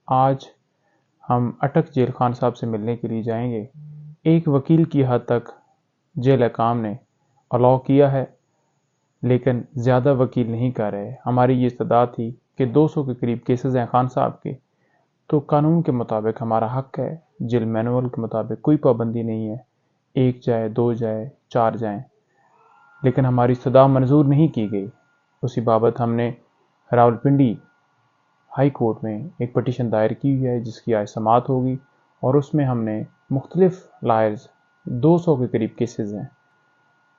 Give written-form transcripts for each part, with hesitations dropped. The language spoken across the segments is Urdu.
آج ہم اٹک جیل خان صاحب سے ملنے کے لیے جائیں گے۔ ایک وکیل کی حد تک جیل حکام نے الاؤ کیا ہے، لیکن زیادہ وکیل نہیں کر رہے۔ ہماری یہ استدعا تھی کہ 200 کے قریب کیسز ہیں خان صاحب کے، تو قانون کے مطابق ہمارا حق ہے، جیل مینول کے مطابق کوئی پابندی نہیں ہے، 1 جائے 2 جائے 4 جائیں، لیکن ہماری استدعا منظور نہیں کی گئی۔ اسی بابت ہم نے راولپنڈی ہائی کورٹ میں ایک پٹیشن دائر کی ہوئی ہے، جس کی آج سماعت ہوگی، اور اس میں ہم نے مختلف لائرز 200 کے قریب کیسز ہیں،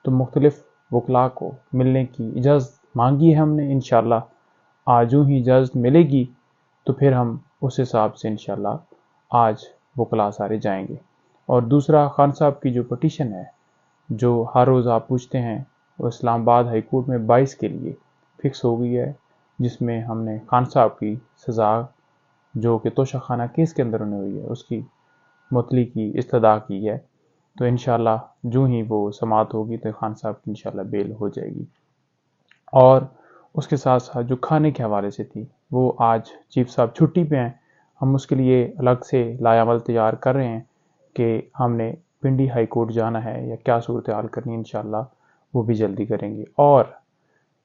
تو مختلف وکلاء کو ملنے کی اجازت مانگی ہے ہم نے۔ انشاءاللہ آج یوں ہی اجازت ملے گی تو پھر ہم اس حساب سے انشاءاللہ آج وکلاء سارے جائیں گے۔ اور دوسرا، خان صاحب کی جو پٹیشن ہے، جو ہر روز آپ پوچھتے ہیں، وہ اسلام آباد ہائی کورٹ میں 22 کے لیے فکس ہو گئی ہے، جس میں ہم نے خان صاحب کی سزا جو کہ توشہ خانہ کیس کے اندر انہیں ہوئی ہے، اس کی معطلی کی استدعا کی ہے۔ تو انشاءاللہ جو ہی وہ سماعت ہوگی تو خان صاحب کی انشاءاللہ بیل ہو جائے گی۔ اور اس کے ساتھ ساتھ جو کھانے کے حوالے سے تھی، وہ آج چیف صاحب چھٹی پہ ہیں، ہم اس کے لیے الگ سے لائے عمل تیار کر رہے ہیں کہ ہم نے پنڈی ہائی کورٹ جانا ہے یا کیا صورتحال کرنی ہے، انشاءاللہ وہ بھی جلدی کریں گے۔ اور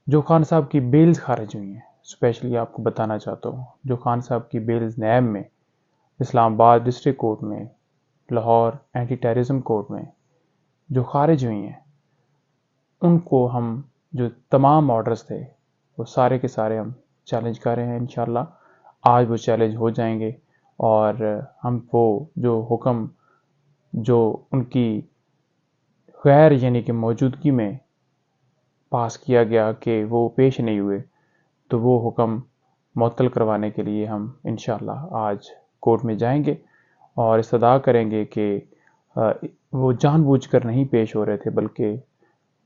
جو خان صاحب کی بیلز خارج ہوئی ہیں، اسپیشلی آپ کو بتانا چاہتا ہوں، جو خان صاحب کی بیلز نیب میں، اسلام آباد ڈسٹرکٹ کورٹ میں، لاہور اینٹی ٹیررزم کورٹ میں جو خارج ہوئی ہیں، ان کو ہم جو تمام آرڈرز تھے وہ سارے کے سارے ہم چیلنج کر رہے ہیں۔ انشاءاللہ آج وہ چیلنج ہو جائیں گے، اور ہم وہ جو حکم جو ان کی غیر یعنی کہ موجودگی میں پاس کیا گیا کہ وہ پیش نہیں ہوئے، تو وہ حکم معطل کروانے کے لیے ہم انشاءاللہ آج کورٹ میں جائیں گے اور استدعا کریں گے کہ وہ جان بوجھ کر نہیں پیش ہو رہے تھے، بلکہ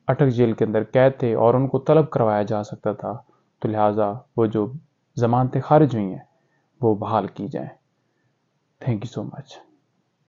اٹک جیل کے اندر قید تھے اور ان کو طلب کروایا جا سکتا تھا، تو لہٰذا وہ جو ضمانتیں خارج ہوئی ہیں وہ بحال کی جائیں۔ Thank you so much.